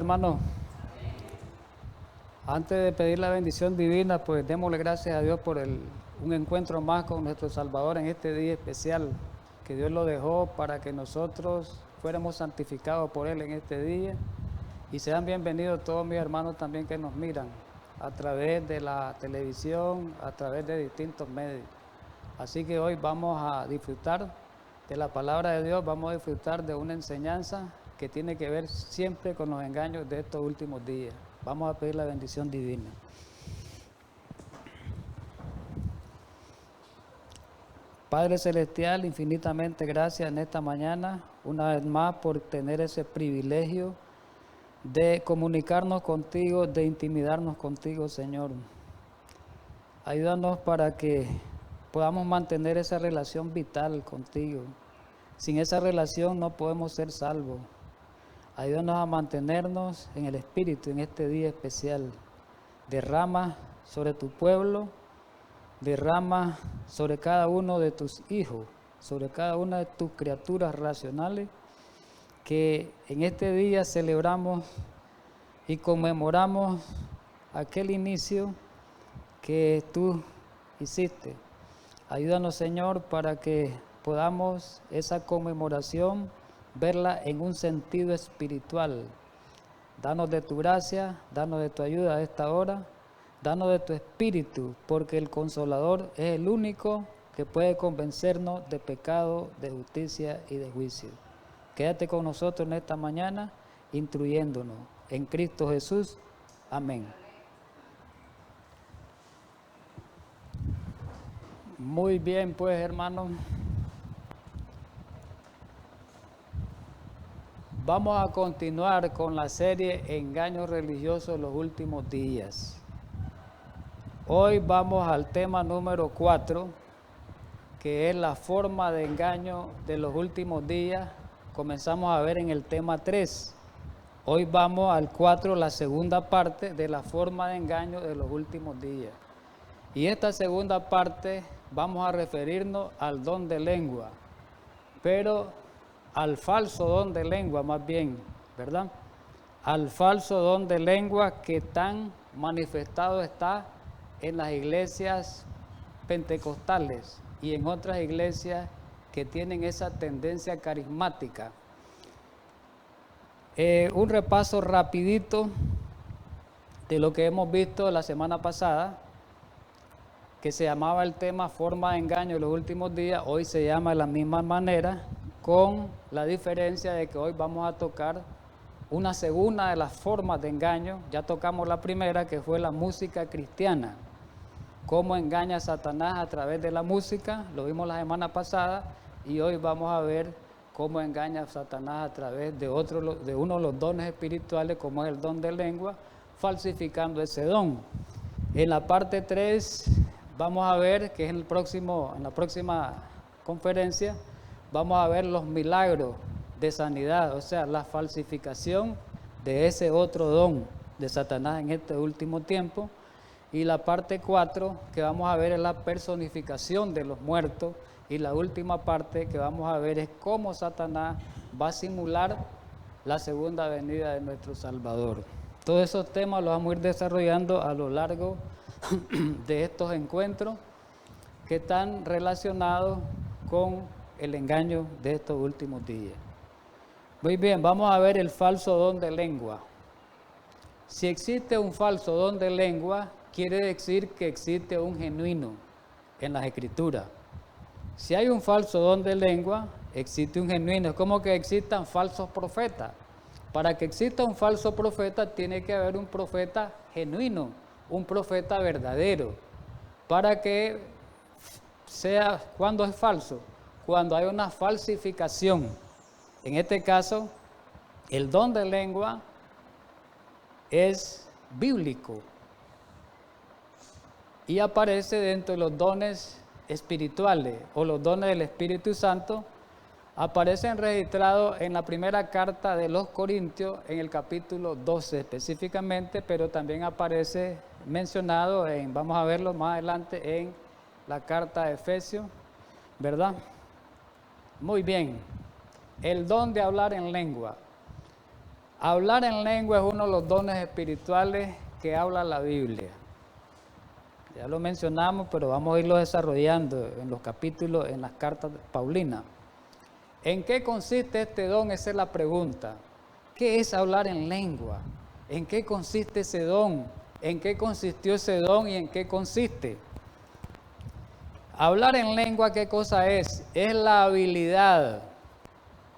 hermano. Antes de pedir la bendición divina, pues démosle gracias a Dios por un encuentro más con nuestro Salvador en este día especial, que Dios lo dejó para que nosotros fuéramos santificados por Él en este día. Y sean bienvenidos todos mis hermanos también que nos miran a través de la televisión, a través de distintos medios. Así que hoy vamos a disfrutar de la palabra de Dios, vamos a disfrutar de una enseñanza que tiene que ver siempre con los engaños de estos últimos días. Vamos a pedir la bendición divina. Padre Celestial, infinitamente gracias en esta mañana, una vez más por tener ese privilegio de comunicarnos contigo, de intimidarnos contigo, Señor. Ayúdanos para que podamos mantener esa relación vital contigo. Sin esa relación no podemos ser salvos. Ayúdanos a mantenernos en el Espíritu en este día especial. Derrama sobre tu pueblo, derrama sobre cada uno de tus hijos, sobre cada una de tus criaturas racionales, que en este día celebramos y conmemoramos aquel inicio que tú hiciste. Ayúdanos, Señor, para que podamos esa conmemoración verla en un sentido espiritual. Danos de tu gracia, danos de tu ayuda a esta hora, danos de tu espíritu, porque el Consolador es el único que puede convencernos de pecado, de justicia y de juicio. Quédate con nosotros en esta mañana, instruyéndonos. En Cristo Jesús. Amén. Muy bien, pues, hermanos. Vamos a continuar con la serie Engaños religiosos de los últimos días. Hoy vamos al tema número 4, que es la forma de engaño de los últimos días. Comenzamos a ver en el tema 3. Hoy vamos al 4, la segunda parte de la forma de engaño de los últimos días. Y esta segunda parte vamos a referirnos al don de lengua, pero al falso don de lengua más bien, ¿verdad? Al falso don de lengua que tan manifestado está en las iglesias pentecostales y en otras iglesias que tienen esa tendencia carismática. Un repaso rapidito de lo que hemos visto la semana pasada, que se llamaba el tema forma de engaño de los últimos días. Hoy se llama de la misma manera, con la diferencia de que hoy vamos a tocar una segunda de las formas de engaño. Ya tocamos la primera, que fue la música cristiana. Cómo engaña a Satanás a través de la música, lo vimos la semana pasada, y hoy vamos a ver cómo engaña a Satanás a través de uno de los dones espirituales, como es el don de lengua, falsificando ese don. En la parte 3 vamos a ver, que es en la próxima conferencia, vamos a ver los milagros de sanidad, o sea, la falsificación de ese otro don de Satanás en este último tiempo. Y la parte 4 que vamos a ver es la personificación de los muertos. Y la última parte que vamos a ver es cómo Satanás va a simular la segunda venida de nuestro Salvador. Todos esos temas los vamos a ir desarrollando a lo largo de estos encuentros que están relacionados con el engaño de estos últimos días. Muy bien, vamos a ver el falso don de lengua. Si existe un falso don de lengua, quiere decir que existe un genuino en las Escrituras. Si hay un falso don de lengua, existe un genuino. Es como que existan falsos profetas. Para que exista un falso profeta, tiene que haber un profeta genuino, un profeta verdadero. Para que sea, ¿cuándo es falso? Cuando hay una falsificación. En este caso, el don de lengua es bíblico y aparece dentro de los dones espirituales o los dones del Espíritu Santo. Aparecen registrados en la primera carta de los Corintios, en el capítulo 12 específicamente, pero también aparece mencionado vamos a verlo más adelante, en la carta de Efesios, ¿verdad? Muy bien, el don de hablar en lengua. Hablar en lengua es uno de los dones espirituales que habla la Biblia. Ya lo mencionamos, pero vamos a irlo desarrollando en los capítulos, en las cartas paulinas. ¿En qué consiste este don? Esa es la pregunta. ¿Qué es hablar en lengua? ¿En qué consiste ese don? ¿En qué consistió ese don y en qué consiste? Hablar en lengua, ¿qué cosa es? Es la habilidad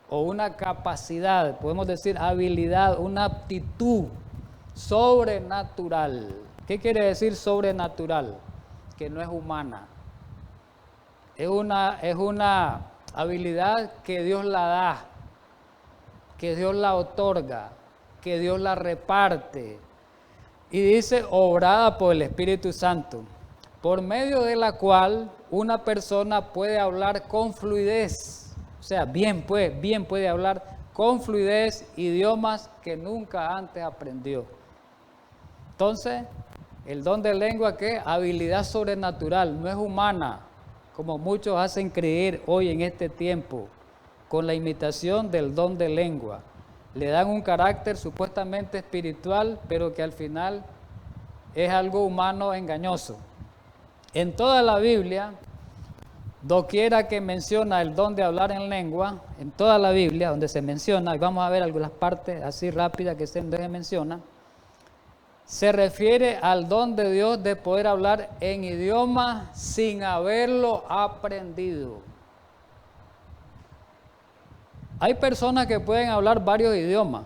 o una capacidad, podemos decir habilidad, una aptitud sobrenatural. ¿Qué quiere decir sobrenatural? Que no es humana. Es una habilidad que Dios la da, que Dios la otorga, que Dios la reparte. Y dice, obrada por el Espíritu Santo, por medio de la cual una persona puede hablar con fluidez. O sea, bien puede hablar con fluidez idiomas que nunca antes aprendió. Entonces, el don de lengua, ¿qué? Habilidad sobrenatural, no es humana, como muchos hacen creer hoy en este tiempo, con la imitación del don de lengua. Le dan un carácter supuestamente espiritual, pero que al final es algo humano engañoso. En toda la Biblia, doquiera que menciona el don de hablar en lengua, en toda la Biblia donde se menciona, y vamos a ver algunas partes así rápidas que se menciona, se refiere al don de Dios de poder hablar en idioma sin haberlo aprendido. Hay personas que pueden hablar varios idiomas.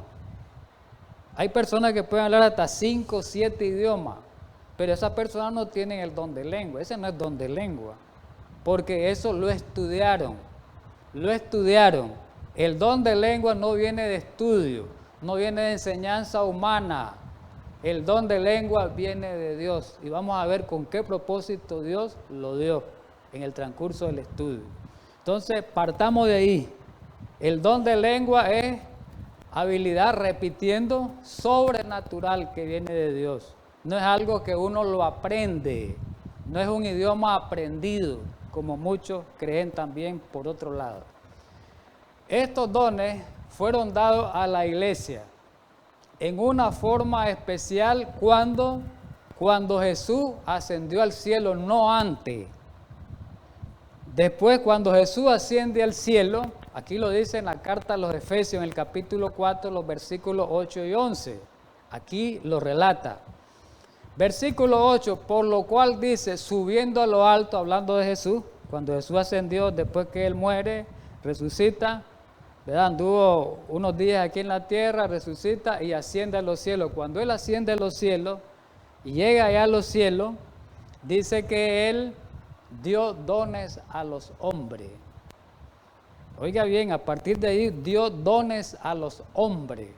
Hay personas que pueden hablar hasta 5 o 7 idiomas, pero esas personas no tienen el don de lengua. Ese no es don de lengua, porque eso lo estudiaron. El don de lengua no viene de estudio, no viene de enseñanza humana. El don de lengua viene de Dios y vamos a ver con qué propósito Dios lo dio en el transcurso del estudio. Entonces, partamos de ahí. El don de lengua es habilidad, repitiendo, sobrenatural que viene de Dios. No es algo que uno lo aprende, no es un idioma aprendido, como muchos creen también por otro lado. Estos dones fueron dados a la iglesia en una forma especial cuando Jesús ascendió al cielo, no antes. Después, cuando Jesús asciende al cielo, aquí lo dice en la carta a los Efesios, en el capítulo 4, los versículos 8 y 11. Aquí lo relata. Versículo 8, por lo cual dice, subiendo a lo alto, hablando de Jesús, cuando Jesús ascendió, después que Él muere, resucita, ¿verdad? Anduvo unos días aquí en la tierra, resucita y asciende a los cielos. Cuando Él asciende a los cielos y llega allá a los cielos, dice que Él dio dones a los hombres. Oiga bien, a partir de ahí dio dones a los hombres.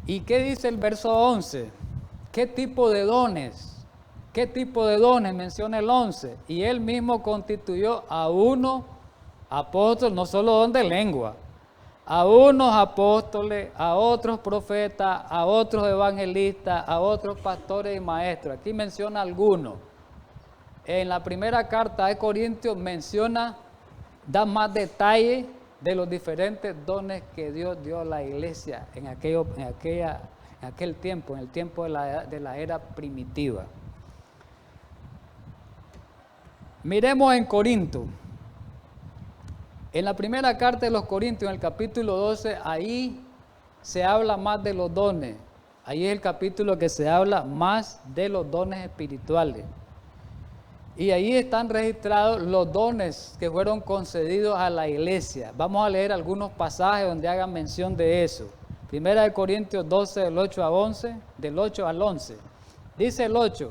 ¿Y qué dice el verso 11? ¿Qué tipo de dones? ¿Qué tipo de dones menciona el 11? Y Él mismo constituyó a uno apóstol, no solo don de lengua, a unos apóstoles, a otros profetas, a otros evangelistas, a otros pastores y maestros. Aquí menciona algunos. En la primera carta de Corintios da más detalle de los diferentes dones que Dios dio a la iglesia en aquel tiempo, en el tiempo de la era primitiva. Miremos en Corinto. En la primera carta de los Corintios, en el capítulo 12, ahí se habla más de los dones. Ahí es el capítulo que se habla más de los dones espirituales. Y ahí están registrados los dones que fueron concedidos a la iglesia. Vamos a leer algunos pasajes donde hagan mención de eso. Primera de Corintios 12, del 8 al 11. Dice el 8,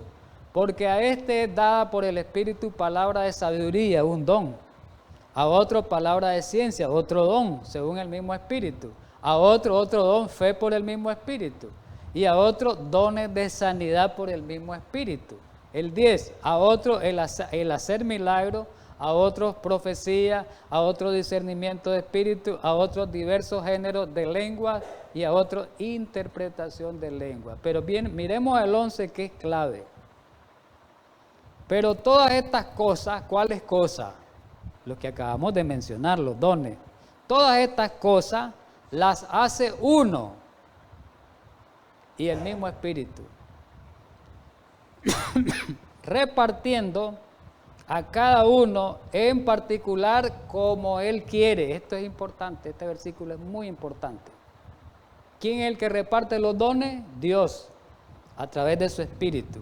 porque a este es dada por el Espíritu palabra de sabiduría, un don. A otro palabra de ciencia, otro don, según el mismo Espíritu. A otro don, fe por el mismo Espíritu. Y a otro, dones de sanidad por el mismo Espíritu. El 10, a otro el hacer milagros, a otros profecía, a otro discernimiento de espíritu, a otros diversos géneros de lengua y a otros interpretación de lengua. Pero bien, miremos el 11 que es clave. Pero todas estas cosas, ¿cuáles cosas? Los que acabamos de mencionar, los dones. Todas estas cosas las hace uno, y el mismo Espíritu, repartiendo a cada uno en particular como Él quiere. Esto es importante, este versículo es muy importante. ¿Quién es el que reparte los dones? Dios, a través de su Espíritu.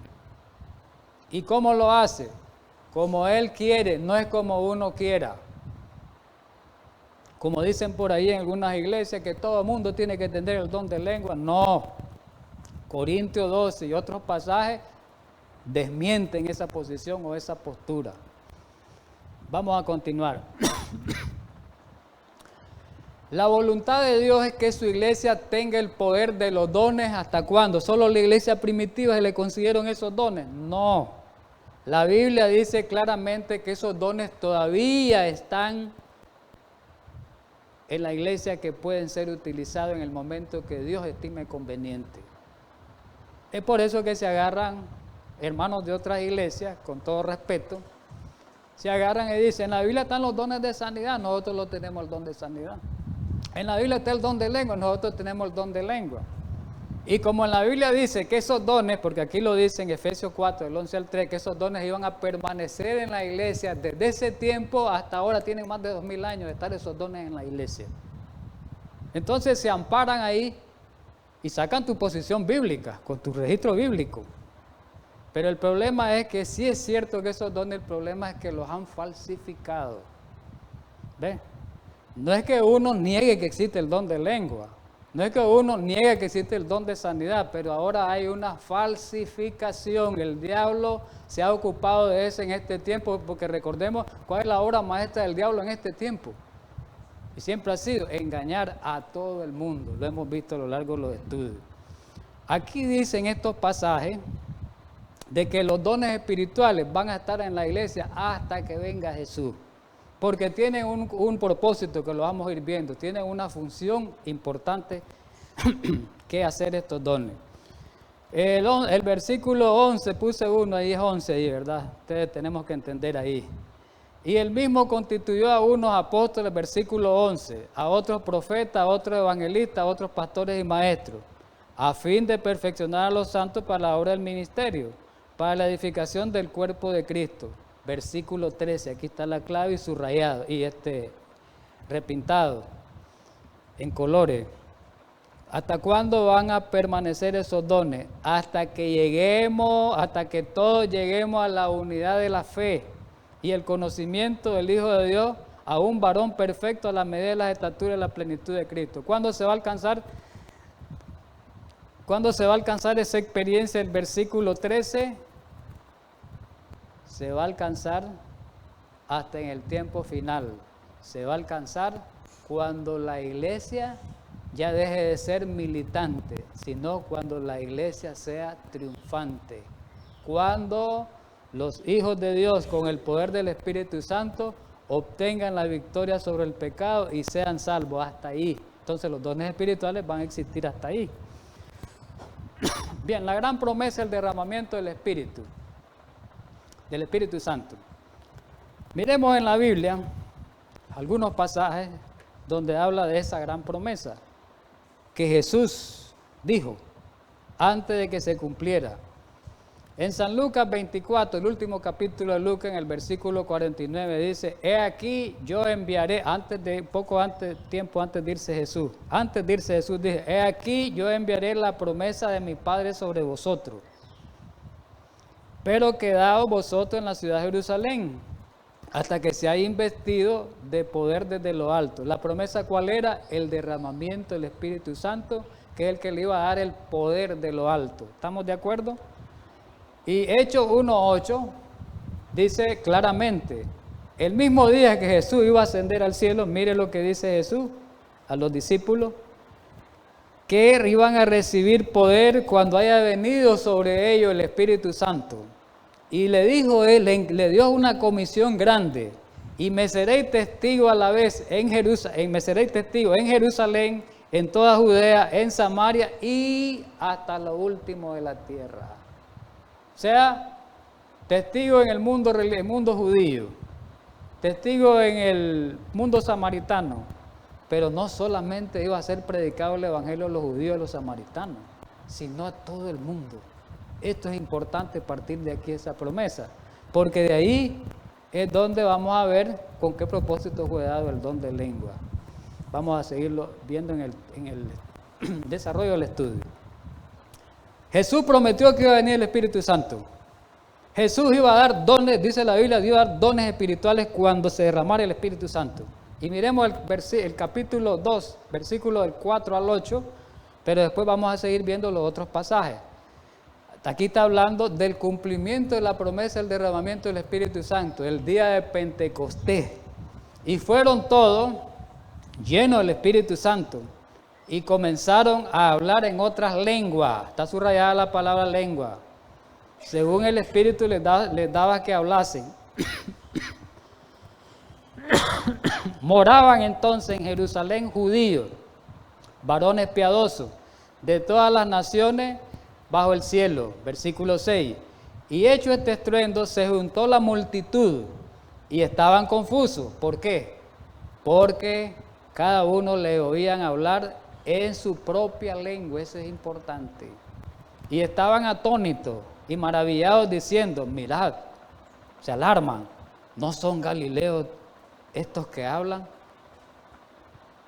¿Y cómo lo hace? Como Él quiere, no es como uno quiera. Como dicen por ahí en algunas iglesias que todo el mundo tiene que tener el don de lengua. No. Corintios 12 y otros pasajes desmienten esa posición o esa postura. Vamos a continuar. La voluntad de Dios es que su iglesia tenga el poder de los dones. ¿Hasta cuándo? ¿Solo la iglesia primitiva se le consiguieron esos dones? No. La Biblia dice claramente que esos dones todavía están en la iglesia, que pueden ser utilizados en el momento que Dios estime conveniente. Es por eso que se agarran hermanos de otras iglesias, con todo respeto, se agarran y dicen: en la Biblia están los dones de sanidad, nosotros lo tenemos el don de sanidad. En la Biblia está el don de lengua, nosotros tenemos el don de lengua. Y como en la Biblia dice que esos dones, porque aquí lo dice en Efesios 4, del 11 al 3, que esos dones iban a permanecer en la iglesia desde ese tiempo hasta ahora, tienen más de 2000 años de estar esos dones en la iglesia. Entonces se amparan ahí y sacan tu posición bíblica, con tu registro bíblico. Pero el problema es que sí es cierto que esos dones, el problema es que los han falsificado. ¿Ve? No es que uno niegue que existe el don de lengua, no es que uno niegue que existe el don de sanidad, pero ahora hay una falsificación. El diablo se ha ocupado de eso en este tiempo, porque recordemos cuál es la obra maestra del diablo en este tiempo. Y siempre ha sido engañar a todo el mundo. Lo hemos visto a lo largo de los estudios. Aquí dicen estos pasajes de que los dones espirituales van a estar en la iglesia hasta que venga Jesús. Porque tienen un propósito que lo vamos a ir viendo. Tienen una función importante que hacer estos dones. El versículo 11, puse uno, ahí es 11, ahí, ¿verdad? Ustedes tenemos que entender ahí. Y él mismo constituyó a unos apóstoles, versículo 11, a otros profetas, a otros evangelistas, a otros pastores y maestros, a fin de perfeccionar a los santos para la obra del ministerio, para la edificación del cuerpo de Cristo. Versículo 13, aquí está la clave y subrayado, y repintado en colores. ¿Hasta cuándo van a permanecer esos dones? Hasta que lleguemos, hasta que todos lleguemos a la unidad de la fe y el conocimiento del Hijo de Dios, a un varón perfecto a la medida de la estatura y la plenitud de Cristo. ¿Cuándo se va a alcanzar? ¿Cuándo se va a alcanzar esa experiencia? El versículo 13 se va a alcanzar hasta en el tiempo final. Se va a alcanzar cuando la iglesia ya deje de ser militante, sino cuando la iglesia sea triunfante. Cuando los hijos de Dios, con el poder del Espíritu Santo, obtengan la victoria sobre el pecado y sean salvos. Hasta ahí. Entonces los dones espirituales van a existir hasta ahí. Bien, la gran promesa es el derramamiento del Espíritu Santo. Miremos en la Biblia algunos pasajes donde habla de esa gran promesa que Jesús dijo antes de que se cumpliera. En San Lucas 24, el último capítulo de Lucas, en el versículo 49, dice: he aquí yo enviaré, tiempo antes de irse Jesús, dice: he aquí yo enviaré la promesa de mi Padre sobre vosotros. Pero quedaos vosotros en la ciudad de Jerusalén, hasta que se haya investido de poder desde lo alto. ¿La promesa cuál era? El derramamiento del Espíritu Santo, que es el que le iba a dar el poder de lo alto. ¿Estamos de acuerdo? Y Hechos 1:8 dice claramente, el mismo día que Jesús iba a ascender al cielo, mire lo que dice Jesús a los discípulos, que iban a recibir poder cuando haya venido sobre ellos el Espíritu Santo. Y le dijo él, le dio una comisión grande: y me seréis testigo a la vez en Jerusalén, en toda Judea, en Samaria y hasta lo último de la tierra. O sea, testigo en el mundo judío, testigo en el mundo samaritano. Pero no solamente iba a ser predicado el evangelio a los judíos y a los samaritanos, sino a todo el mundo. Esto es importante partir de aquí esa promesa, porque de ahí es donde vamos a ver con qué propósito fue dado el don de lengua. Vamos a seguirlo viendo en el desarrollo del estudio. Jesús prometió que iba a venir el Espíritu Santo. Jesús iba a dar dones, dice la Biblia, iba a dar dones espirituales cuando se derramara el Espíritu Santo. Y miremos el capítulo 2, versículos del 4 al 8, pero después vamos a seguir viendo los otros pasajes. Aquí está hablando del cumplimiento de la promesa del derramamiento del Espíritu Santo, el día de Pentecostés. Y fueron todos llenos del Espíritu Santo y comenzaron a hablar en otras lenguas. Está subrayada la palabra lengua. Según el Espíritu les daba que hablasen. Moraban entonces en Jerusalén judíos, varones piadosos, de todas las naciones bajo el cielo. Versículo 6. Y hecho este estruendo, se juntó la multitud y estaban confusos. ¿Por qué? Porque cada uno le oían hablar en su propia lengua. Eso es importante. Y estaban atónitos y maravillados diciendo, mirad, se alarman, ¿no son galileos estos que hablan?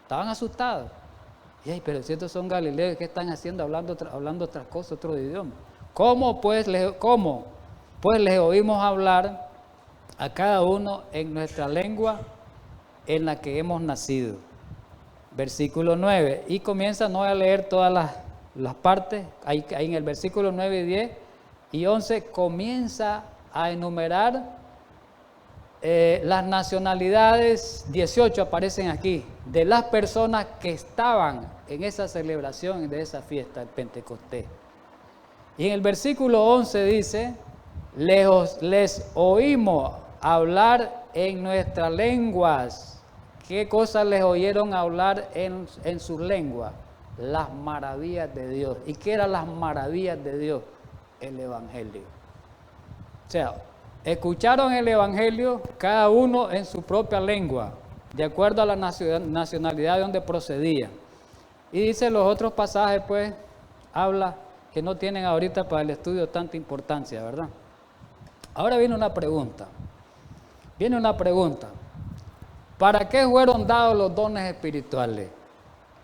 Estaban asustados. Pero si estos son galileos, ¿qué están haciendo? Hablando otras cosas, otro idioma. ¿Cómo pues les oímos hablar a cada uno en nuestra lengua en la que hemos nacido? Versículo 9. Y comienza, no voy a leer todas las partes, ahí en el versículo 9, 10 y 11 comienza a enumerar las nacionalidades. 18 aparecen aquí, de las personas que estaban en esa celebración de esa fiesta del Pentecostés. Y en el versículo 11 dice, les oímos hablar en nuestras lenguas. ¿Qué cosas les oyeron hablar en sus lenguas? Las maravillas de Dios. ¿Y qué eran las maravillas de Dios? El Evangelio. O sea, escucharon el Evangelio cada uno en su propia lengua, de acuerdo a la nacionalidad de donde procedían. Y dice los otros pasajes, pues, habla que no tienen ahorita para el estudio tanta importancia, ¿verdad? Ahora viene una pregunta. ¿Para qué fueron dados los dones espirituales?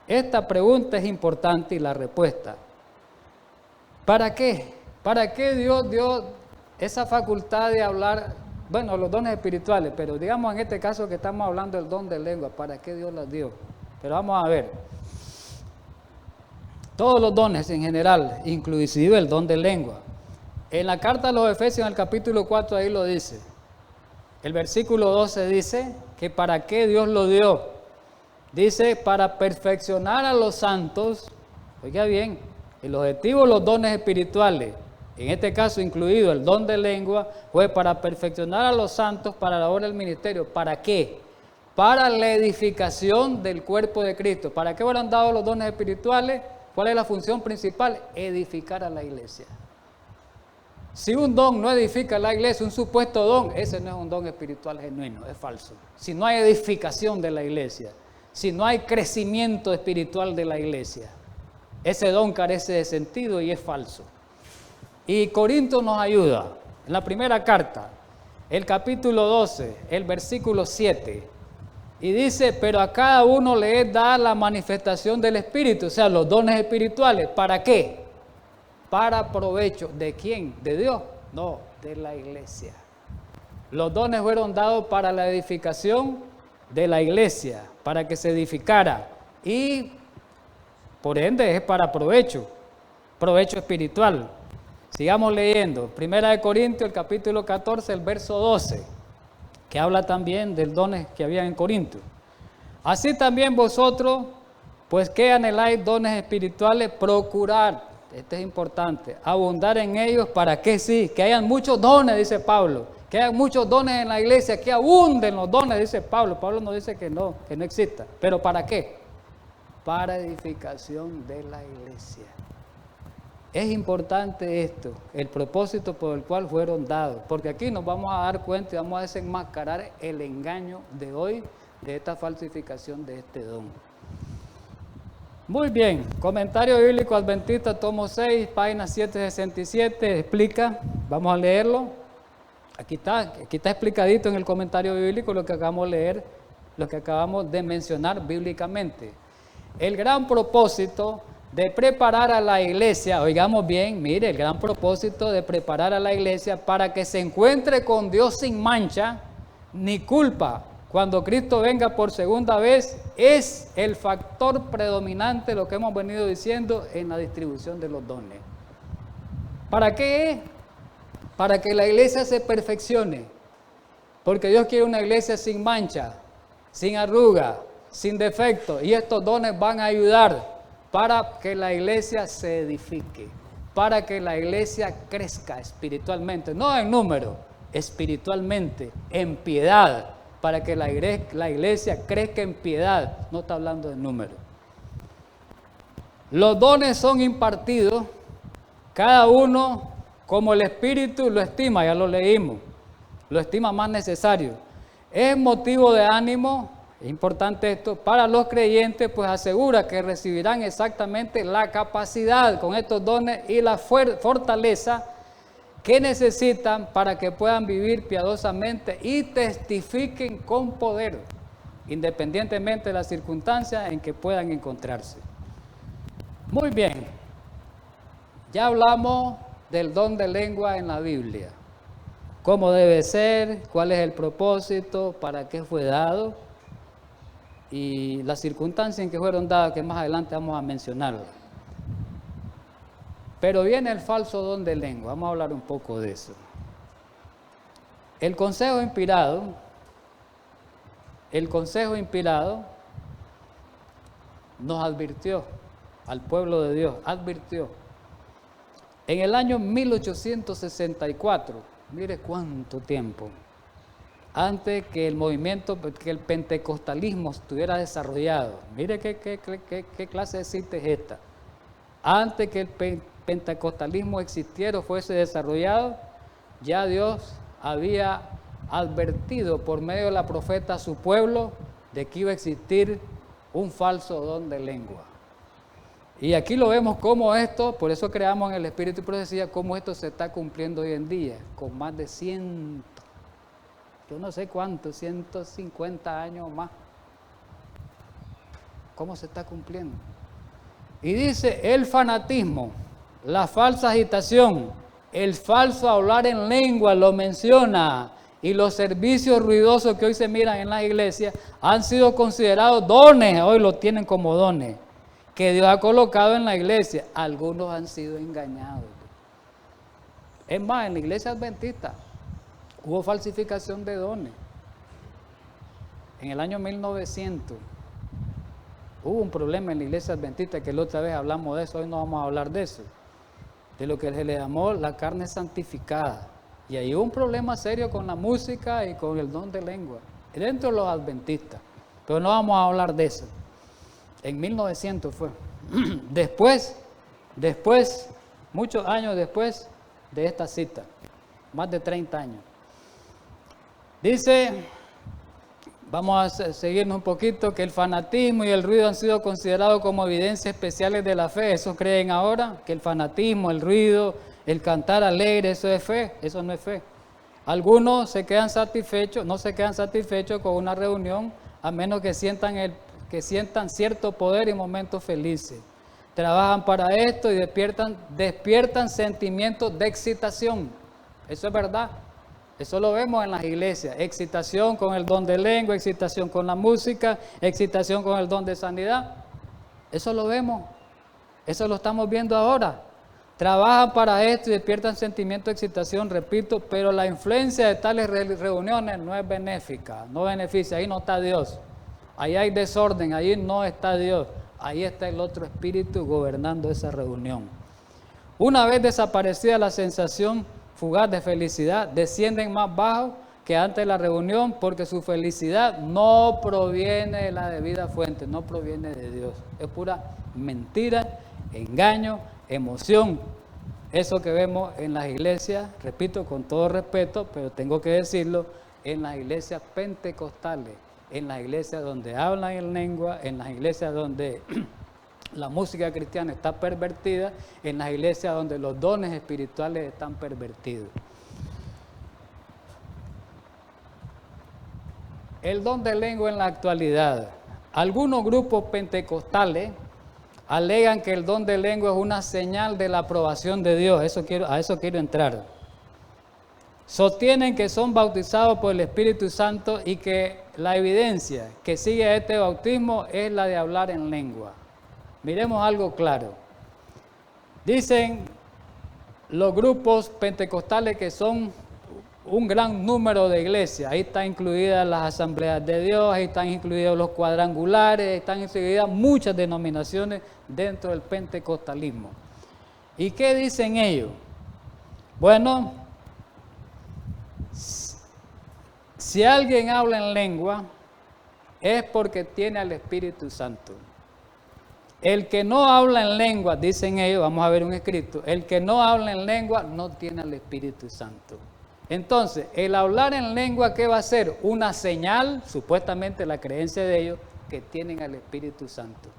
Esta pregunta es importante y la respuesta. ¿Para qué? ¿Para qué Dios dio esa facultad de hablar? Bueno, los dones espirituales, pero digamos en este caso que estamos hablando del don de lengua, ¿para qué Dios las dio? Pero vamos a ver. Todos los dones en general, inclusive el don de lengua. En la carta a los Efesios, en el capítulo 4, ahí lo dice. El versículo 12 dice que para qué Dios lo dio. Dice, para perfeccionar a los santos. Oiga bien, el objetivo de los dones espirituales, en este caso incluido el don de lengua, fue para perfeccionar a los santos para la obra del ministerio. ¿Para qué? Para la edificación del cuerpo de Cristo. ¿Para qué fueron dados los dones espirituales? ¿Cuál es la función principal? Edificar a la iglesia. Si un don no edifica a la iglesia, un supuesto don, ese no es un don espiritual genuino, es falso. Si no hay edificación de la iglesia, si no hay crecimiento espiritual de la iglesia, ese don carece de sentido y es falso. Y Corinto nos ayuda. En la primera carta, el capítulo 12, el versículo 7, y dice, pero a cada uno le es dada la manifestación del Espíritu, o sea, los dones espirituales. ¿Para qué? Para provecho. ¿De quién? ¿De Dios? No, de la iglesia. Los dones fueron dados para la edificación de la iglesia, para que se edificara. Y por ende es para provecho espiritual. Sigamos leyendo. Primera de Corintios, el capítulo 14, el verso 12, que habla también del dones que había en Corinto. Así también vosotros, pues que anheláis dones espirituales, procurad. Esto es importante, abundar en ellos. ¿Para qué? Sí, que hayan muchos dones, dice Pablo, que hayan muchos dones en la iglesia, que abunden los dones, dice Pablo. Pablo no dice que no exista, pero ¿para qué? Para edificación de la iglesia. Es importante esto, el propósito por el cual fueron dados, porque aquí nos vamos a dar cuenta y vamos a desenmascarar el engaño de hoy, de esta falsificación de este don. Muy bien, comentario bíblico adventista, tomo 6, página 767, explica, vamos a leerlo. Aquí está explicadito en el comentario bíblico lo que acabamos de leer, lo que acabamos de mencionar bíblicamente. El gran propósito de preparar a la iglesia, oigamos bien, mire, el gran propósito de preparar a la iglesia para que se encuentre con Dios sin mancha ni culpa cuando Cristo venga por segunda vez, es el factor predominante, lo que hemos venido diciendo, en la distribución de los dones. ¿Para qué es? Para que la iglesia se perfeccione, porque Dios quiere una iglesia sin mancha, sin arruga, sin defecto, y estos dones van a ayudar para que la iglesia se edifique, para que la iglesia crezca espiritualmente, no en número, espiritualmente, en piedad, para que la iglesia crezca en piedad, no está hablando de número. Los dones son impartidos, cada uno como el Espíritu lo estima, ya lo leímos, lo estima más necesario. Es motivo de ánimo, es importante esto, para los creyentes, pues asegura que recibirán exactamente la capacidad con estos dones y la fortaleza que necesitan para que puedan vivir piadosamente y testifiquen con poder, independientemente de las circunstancias en que puedan encontrarse. Muy bien, ya hablamos del don de lengua en la Biblia, cómo debe ser, cuál es el propósito, para qué fue dado y las circunstancias en que fueron dadas, que más adelante vamos a mencionarlas. Pero viene el falso don de lengua, vamos a hablar un poco de eso. El consejo inspirado nos advirtió, al pueblo de Dios, advirtió. En el año 1864, mire cuánto tiempo, antes que el movimiento, que el pentecostalismo estuviera desarrollado, mire qué clase de cita es esta. Antes que el pentecostalismo existiera o fuese desarrollado, ya Dios había advertido por medio de la profeta a su pueblo de que iba a existir un falso don de lengua. Y aquí lo vemos como esto, por eso creamos en el Espíritu y Profecía, cómo esto se está cumpliendo hoy en día, con más de 150 años más. ¿Cómo se está cumpliendo? Y dice, el fanatismo, la falsa agitación, el falso hablar en lengua, lo menciona, y los servicios ruidosos que hoy se miran en las iglesias han sido considerados dones, hoy lo tienen como dones, que Dios ha colocado en la iglesia. Algunos han sido engañados. Es más, en la iglesia adventista hubo falsificación de dones. En el año 1900 hubo un problema en la iglesia adventista, que la otra vez hablamos de eso, hoy no vamos a hablar de eso, de lo que se le llamó la carne santificada. Y ahí hubo un problema serio con la música y con el don de lengua, dentro de los adventistas, pero no vamos a hablar de eso. En 1900 fue. Después, muchos años después de esta cita, más de 30 años. Dice, vamos a seguirnos un poquito, que el fanatismo y el ruido han sido considerados como evidencias especiales de la fe. ¿Eso creen ahora? Que el fanatismo, el ruido, el cantar alegre, eso es fe. Eso no es fe. Algunos no se quedan satisfechos con una reunión, a menos que sientan cierto poder y momentos felices. Trabajan para esto y despiertan sentimientos de excitación. Eso es verdad. Eso lo vemos en las iglesias. Excitación con el don de lengua, excitación con la música, excitación con el don de sanidad. Eso lo vemos. Eso lo estamos viendo ahora. Trabajan para esto y despiertan sentimientos de excitación, repito, pero la influencia de tales reuniones no es benéfica, no beneficia. Ahí no está Dios. Ahí hay desorden, ahí no está Dios. Ahí está el otro espíritu gobernando esa reunión. Una vez desaparecida la sensación fugaz de felicidad, descienden más bajo que antes de la reunión, porque su felicidad no proviene de la debida fuente, no proviene de Dios. Es pura mentira, engaño, emoción. Eso que vemos en las iglesias, repito, con todo respeto, pero tengo que decirlo, en las iglesias pentecostales, en las iglesias donde hablan en lengua, en las iglesias donde la música cristiana está pervertida en las iglesias donde los dones espirituales están pervertidos. El don de lengua en la actualidad. Algunos grupos pentecostales alegan que el don de lengua es una señal de la aprobación de Dios. A eso quiero entrar. Sostienen que son bautizados por el Espíritu Santo y que la evidencia que sigue a este bautismo es la de hablar en lengua. Miremos algo claro. Dicen los grupos pentecostales que son un gran número de iglesias. Ahí están incluidas las asambleas de Dios, ahí están incluidos los cuadrangulares, están incluidas muchas denominaciones dentro del pentecostalismo. ¿Y qué dicen ellos? Bueno, si alguien habla en lengua, es porque tiene al Espíritu Santo. El que no habla en lengua, dicen ellos, vamos a ver un escrito, el que no habla en lengua no tiene al Espíritu Santo. Entonces, el hablar en lengua, ¿qué va a ser? Una señal, supuestamente la creencia de ellos, que tienen al Espíritu Santo.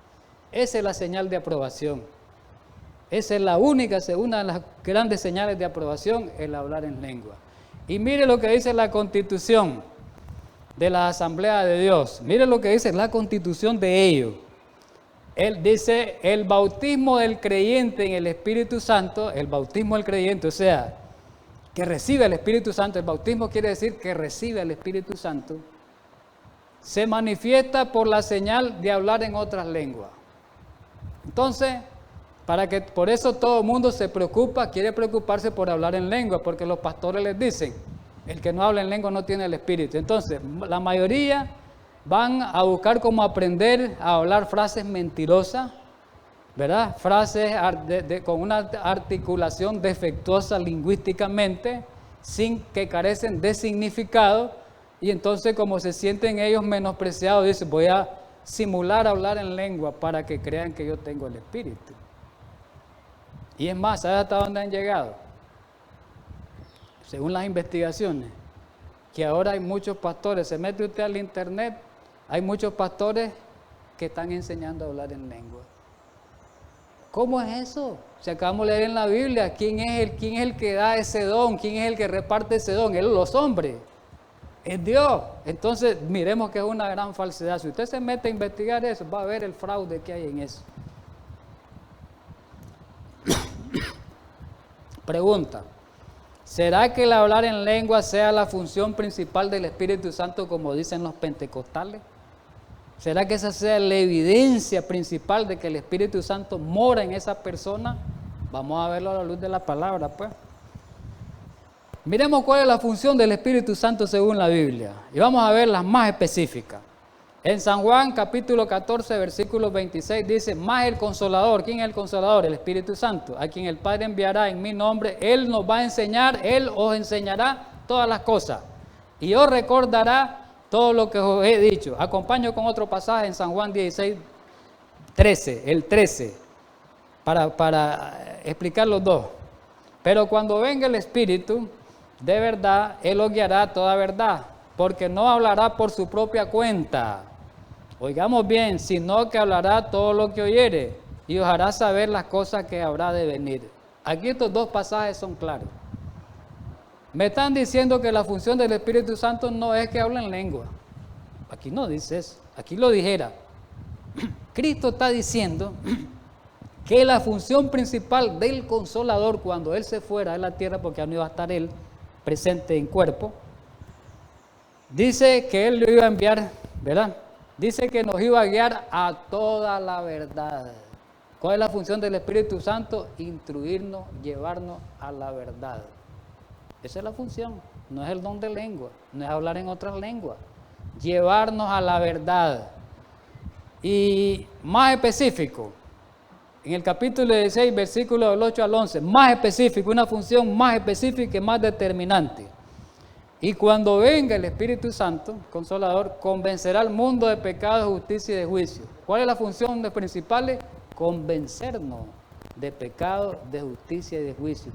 Esa es la señal de aprobación. Esa es la única, una de las grandes señales de aprobación, el hablar en lengua. Y mire lo que dice la Constitución de la Asamblea de Dios. Mire lo que dice la Constitución de ellos. Él dice, el bautismo del creyente en el Espíritu Santo, el bautismo del creyente, o sea, que recibe el Espíritu Santo, el bautismo quiere decir que recibe el Espíritu Santo, se manifiesta por la señal de hablar en otras lenguas. Entonces, por eso todo el mundo se preocupa, quiere preocuparse por hablar en lengua, porque los pastores les dicen, el que no habla en lengua no tiene el Espíritu. Entonces, la mayoría van a buscar cómo aprender a hablar frases mentirosas, ¿verdad? Frases con una articulación defectuosa lingüísticamente, sin que carecen de significado, y entonces como se sienten ellos menospreciados, dicen, voy a simular hablar en lengua para que crean que yo tengo el Espíritu. Y es más, ¿sabes hasta dónde han llegado? Según las investigaciones, que ahora hay muchos pastores, se mete usted al internet, hay muchos pastores que están enseñando a hablar en lengua. ¿Cómo es eso? Si acabamos de leer en la Biblia, ¿quién es el que da ese don? ¿Quién es el que reparte ese don? Los hombres. Es Dios. Entonces, miremos que es una gran falsedad. Si usted se mete a investigar eso, va a ver el fraude que hay en eso. Pregunta, ¿será que el hablar en lengua sea la función principal del Espíritu Santo como dicen los pentecostales? ¿Será que esa sea la evidencia principal de que el Espíritu Santo mora en esa persona? Vamos a verlo a la luz de la palabra, pues. Miremos cuál es la función del Espíritu Santo según la Biblia. Y vamos a ver las más específicas. En San Juan capítulo 14, versículo 26 dice, más el Consolador. ¿Quién es el Consolador? El Espíritu Santo, a quien el Padre enviará en mi nombre. Él nos va a enseñar, Él os enseñará todas las cosas. Y os recordará todo lo que os he dicho. Acompaño con otro pasaje en San Juan 16, 13, el 13, para explicar los dos. Pero cuando venga el Espíritu de verdad, Él os guiará a toda verdad, porque no hablará por su propia cuenta. Oigamos bien, sino que hablará todo lo que oyere y os hará saber las cosas que habrá de venir. Aquí estos dos pasajes son claros. Me están diciendo que la función del Espíritu Santo no es que hable en lengua. Aquí no dice eso, aquí lo dijera. Cristo está diciendo que la función principal del Consolador cuando Él se fuera de la tierra, porque ya no iba a estar Él presente en cuerpo, dice que Él lo iba a enviar, ¿verdad? Dice que nos iba a guiar a toda la verdad. ¿Cuál es la función del Espíritu Santo? Instruirnos, llevarnos a la verdad. Esa es la función, no es el don de lengua, no es hablar en otras lenguas, llevarnos a la verdad. Y más específico, en el capítulo 16, versículos del 8 al 11, más específico, una función más específica y más determinante. Y cuando venga el Espíritu Santo, Consolador, convencerá al mundo de pecado, de justicia y de juicio. ¿Cuál es la función principal? Convencernos de pecado, de justicia y de juicio.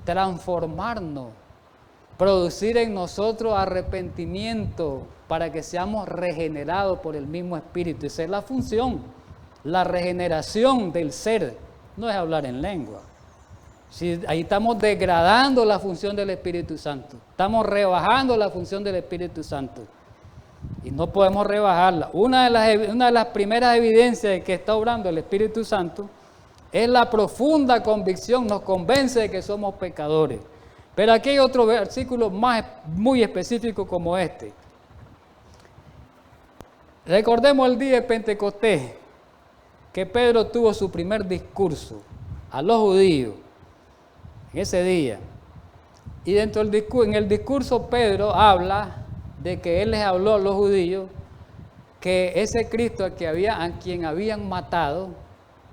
Transformarnos, producir en nosotros arrepentimiento para que seamos regenerados por el mismo Espíritu. Esa es la función. La regeneración del ser no es hablar en lengua. Si ahí estamos degradando la función del Espíritu Santo, estamos rebajando la función del Espíritu Santo y no podemos rebajarla. Una de las primeras evidencias de que está obrando el Espíritu Santo es la profunda convicción, nos convence de que somos pecadores. Pero aquí hay otro versículo muy específico como este. Recordemos el día de Pentecostés, que Pedro tuvo su primer discurso a los judíos en ese día. Y en el discurso Pedro habla de que él les habló a los judíos que ese Cristo a quien habían matado,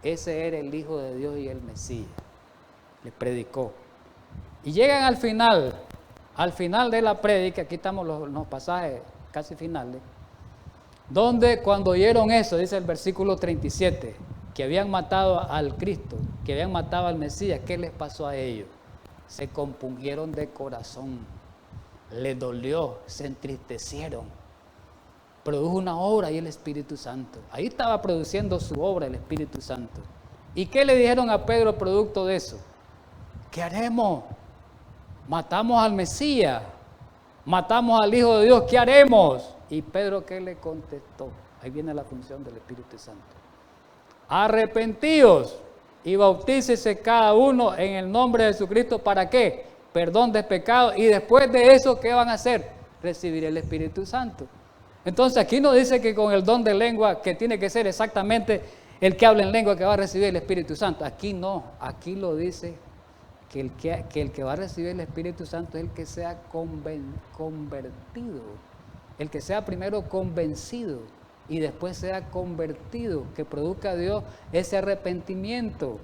ese era el Hijo de Dios y el Mesías. Les predicó. Y llegan al final de la prédica, aquí estamos los pasajes casi finales, donde cuando oyeron eso, dice el versículo 37, que habían matado al Cristo, que habían matado al Mesías, ¿qué les pasó a ellos? Se compungieron de corazón, les dolió, se entristecieron. Produjo una obra y el Espíritu Santo. Ahí estaba produciendo su obra el Espíritu Santo. ¿Y qué le dijeron a Pedro producto de eso? ¿Qué haremos? Matamos al Mesías, matamos al Hijo de Dios, ¿qué haremos? Y Pedro, ¿qué le contestó? Ahí viene la función del Espíritu Santo. Arrepentíos y bautícese cada uno en el nombre de Jesucristo. ¿Para qué? Perdón de pecados. Y después de eso, ¿qué van a hacer? Recibir el Espíritu Santo. Entonces aquí no dice que con el don de lengua, que tiene que ser exactamente el que habla en lengua que va a recibir el Espíritu Santo. Aquí no, aquí lo dice que el que va a recibir el Espíritu Santo es el que sea convertido, el que sea primero convencido y después sea convertido, que produzca a Dios ese arrepentimiento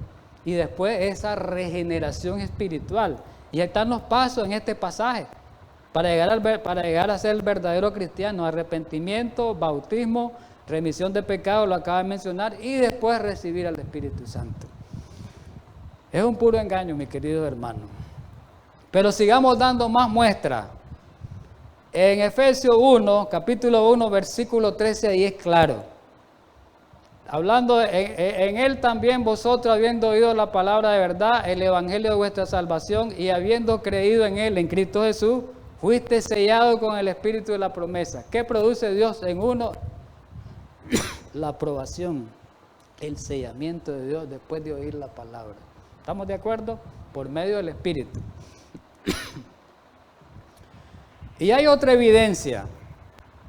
y después esa regeneración espiritual. Y ahí están los pasos en este pasaje para llegar a ser el verdadero cristiano: arrepentimiento, bautismo, remisión de pecados, lo acaba de mencionar, y después recibir al Espíritu Santo. Es un puro engaño, mis queridos hermanos. Pero sigamos dando más muestras. En Efesios 1, capítulo 1, versículo 13, ahí es claro. Hablando, en él también vosotros, habiendo oído la palabra de verdad, el evangelio de vuestra salvación, y habiendo creído en él, en Cristo Jesús, fuiste sellado con el espíritu de la promesa. ¿Qué produce Dios en uno? La aprobación, el sellamiento de Dios después de oír la palabra. ¿Estamos de acuerdo? Por medio del Espíritu. Y hay otra evidencia,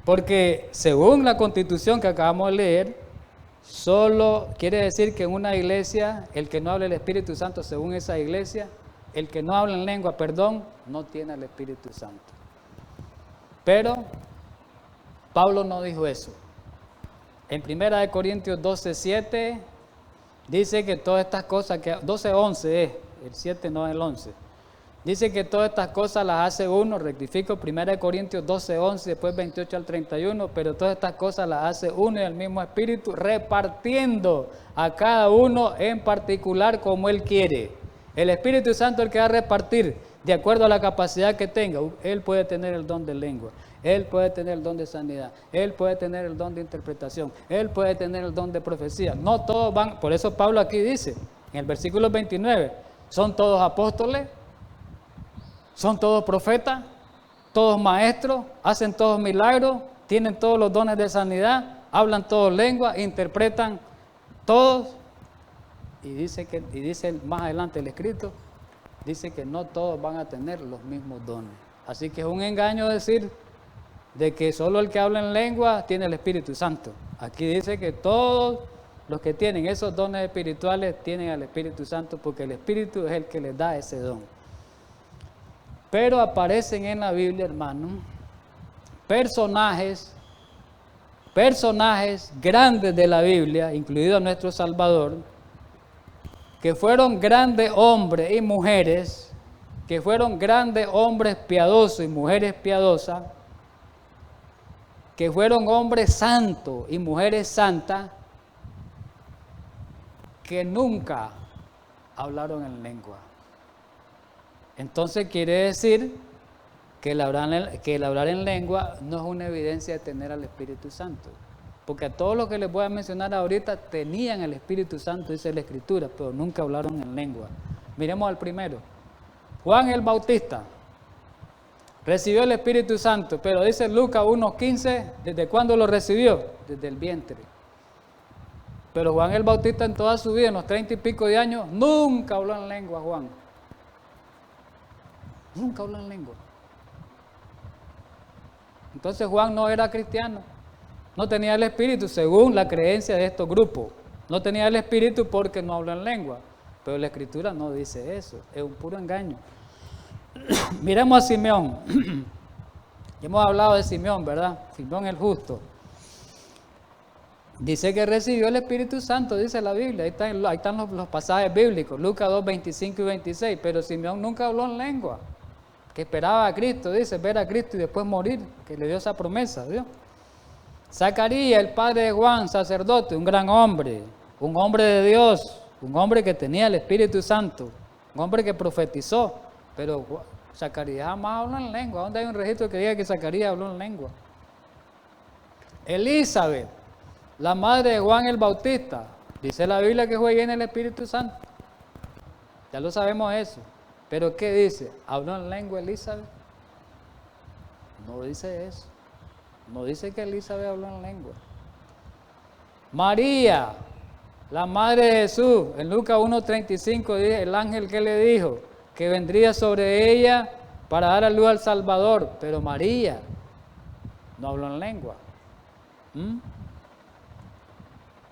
porque según la Constitución que acabamos de leer, solo quiere decir que en una iglesia, el que no habla el Espíritu Santo, según esa iglesia, el que no habla en lengua, no tiene el Espíritu Santo. Pero Pablo no dijo eso. En 1 Corintios 12:7 dice que todas estas cosas, 12:11 es, el 7 no es el 11. Dice que todas estas cosas las hace uno, rectifico, 1 Corintios 12:11, después 28 al 31, pero todas estas cosas las hace uno y el mismo Espíritu, repartiendo a cada uno en particular como Él quiere. El Espíritu Santo es el que va a repartir de acuerdo a la capacidad que tenga. Él puede tener el don de lengua, Él puede tener el don de sanidad, Él puede tener el don de interpretación, Él puede tener el don de profecía. No todos van, por eso Pablo aquí dice, en el versículo 29, ¿son todos apóstoles? ¿Son todos profetas? ¿Todos maestros? ¿Hacen todos milagros? ¿Tienen todos los dones de sanidad? ¿Hablan todos lenguas? ¿Interpretan todos? Y dice más adelante el escrito, dice que no todos van a tener los mismos dones. Así que es un engaño decir de que solo el que habla en lengua tiene el Espíritu Santo. Aquí dice que todos los que tienen esos dones espirituales tienen al Espíritu Santo, porque el Espíritu es el que les da ese don. Pero aparecen en la Biblia, hermano, personajes grandes de la Biblia, incluido nuestro Salvador, que fueron grandes hombres y mujeres, que fueron grandes hombres piadosos y mujeres piadosas, que fueron hombres santos y mujeres santas, que nunca hablaron en lengua. Entonces quiere decir que el hablar en lengua no es una evidencia de tener al Espíritu Santo. Porque a todos los que les voy a mencionar ahorita tenían el Espíritu Santo, dice la Escritura, pero nunca hablaron en lengua. Miremos al primero. Juan el Bautista recibió el Espíritu Santo, pero dice Lucas 1:15, ¿desde cuándo lo recibió? Desde el vientre. Pero Juan el Bautista en toda su vida, en los 30 y pico de años, nunca habló en lengua, Juan. Nunca habló en lengua. Entonces Juan no era cristiano. No tenía el Espíritu, según la creencia de estos grupos. No tenía el Espíritu porque no habló en lengua. Pero la Escritura no dice eso. Es un puro engaño. Miremos a Simeón. Ya hemos hablado de Simeón, ¿verdad? Simeón el justo. Dice que recibió el Espíritu Santo, dice la Biblia. Ahí están los pasajes bíblicos. Lucas 2, 25 y 26. Pero Simeón nunca habló en lengua. Que esperaba a Cristo, dice, ver a Cristo y después morir. Que le dio esa promesa, ¿vio? Zacarías, el padre de Juan, sacerdote, un gran hombre, un hombre de Dios, un hombre que tenía el Espíritu Santo, un hombre que profetizó, pero Zacarías jamás habló en lengua. ¿Dónde hay un registro que diga que Zacarías habló en lengua? Elizabeth, la madre de Juan el Bautista, dice la Biblia que fue llena del Espíritu Santo. Ya lo sabemos eso. Pero ¿qué dice? ¿Habló en lengua Elizabeth? No dice eso. No dice que Elizabeth habló en lengua. María, la madre de Jesús, en Lucas 1:35 dice el ángel que le dijo que vendría sobre ella para dar a luz al Salvador. Pero María no habló en lengua.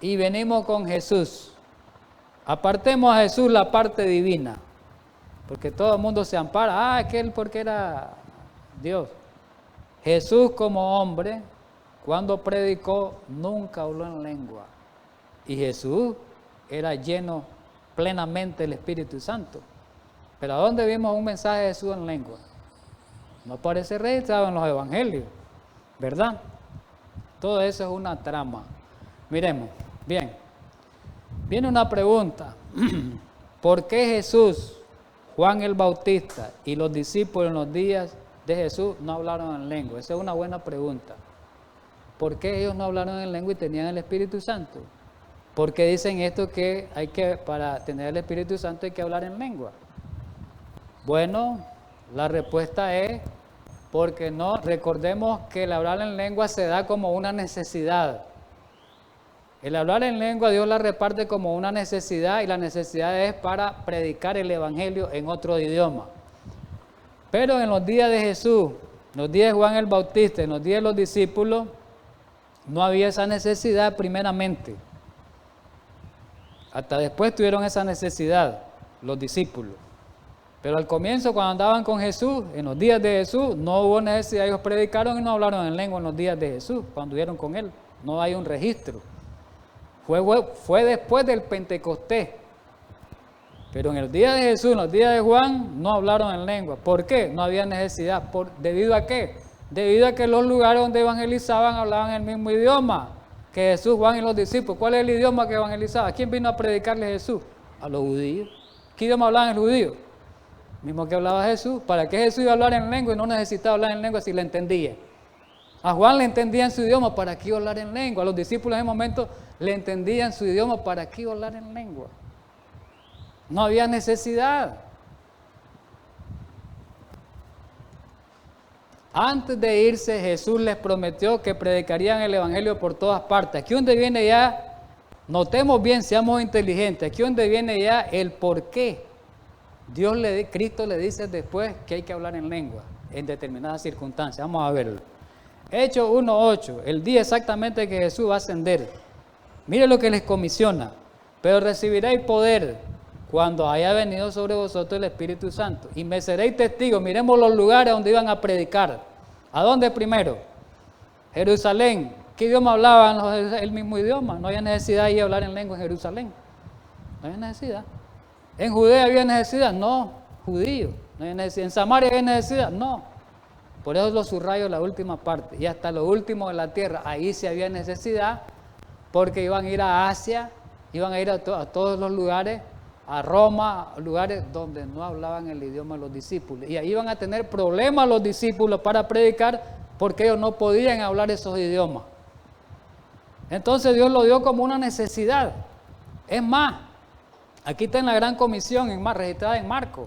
Y venimos con Jesús. Apartemos a Jesús la parte divina. Porque todo el mundo se ampara. Aquel porque era Dios. Jesús como hombre, cuando predicó, nunca habló en lengua. Y Jesús era lleno plenamente del Espíritu Santo. Pero ¿a dónde vimos un mensaje de Jesús en lengua? No aparece registrado en los evangelios, ¿verdad? Todo eso es una trama. Miremos, bien. Viene una pregunta. ¿Por qué Jesús, Juan el Bautista y los discípulos en los días de Jesús no hablaron en lengua? Esa es una buena pregunta. ¿Por qué ellos no hablaron en lengua y tenían el Espíritu Santo? ¿Por qué dicen esto que para tener el Espíritu Santo hay que hablar en lengua? Bueno, la respuesta es porque no, recordemos que el hablar en lengua se da como una necesidad. El hablar en lengua Dios la reparte como una necesidad y la necesidad es para predicar el Evangelio en otro idioma. Pero en los días de Jesús, en los días de Juan el Bautista, en los días de los discípulos, no había esa necesidad primeramente. Hasta después tuvieron esa necesidad los discípulos. Pero al comienzo, cuando andaban con Jesús, en los días de Jesús, no hubo necesidad. Ellos predicaron y no hablaron en lengua en los días de Jesús, cuando estuvieron con Él. No hay un registro. Fue después del Pentecostés. Pero en el día de Jesús, en los días de Juan, no hablaron en lengua. ¿Por qué? No había necesidad. ¿Debido a qué? Debido a que los lugares donde evangelizaban hablaban el mismo idioma que Jesús, Juan y los discípulos. ¿Cuál es el idioma que evangelizaba? ¿Quién vino a predicarle a Jesús? A los judíos. ¿Qué idioma hablaban los judíos? Mismo que hablaba Jesús. ¿Para qué Jesús iba a hablar en lengua y no necesitaba hablar en lengua si le entendía? A Juan le entendían su idioma, ¿para qué iba a hablar en lengua? A los discípulos en ese momento le entendían su idioma, ¿para qué iba a hablar en lengua? No había necesidad. Antes de irse, Jesús les prometió que predicarían el Evangelio por todas partes. Aquí donde viene ya, notemos bien, seamos inteligentes, aquí donde viene ya el por qué. Cristo le dice después que hay que hablar en lengua, en determinadas circunstancias. Vamos a verlo. Hechos 1:8, el día exactamente que Jesús va a ascender. Mire lo que les comisiona. Pero recibiréis poder cuando haya venido sobre vosotros el Espíritu Santo. Y me seréis testigos. Miremos los lugares donde iban a predicar. ¿A dónde primero? Jerusalén. ¿Qué idioma hablaban? El mismo idioma. No había necesidad de ir a hablar en lengua en Jerusalén. No había necesidad. ¿En Judea había necesidad? No. Judío. No había necesidad. ¿En Samaria había necesidad? No. Por eso lo subrayo la última parte. Y hasta lo último de la tierra. Ahí sí había necesidad. Porque iban a ir a Asia. Iban a ir a todos los lugares. A Roma, lugares donde no hablaban el idioma de los discípulos. Y ahí iban a tener problemas los discípulos para predicar porque ellos no podían hablar esos idiomas. Entonces Dios lo dio como una necesidad. Es más, aquí está en la Gran Comisión, registrada en Marcos.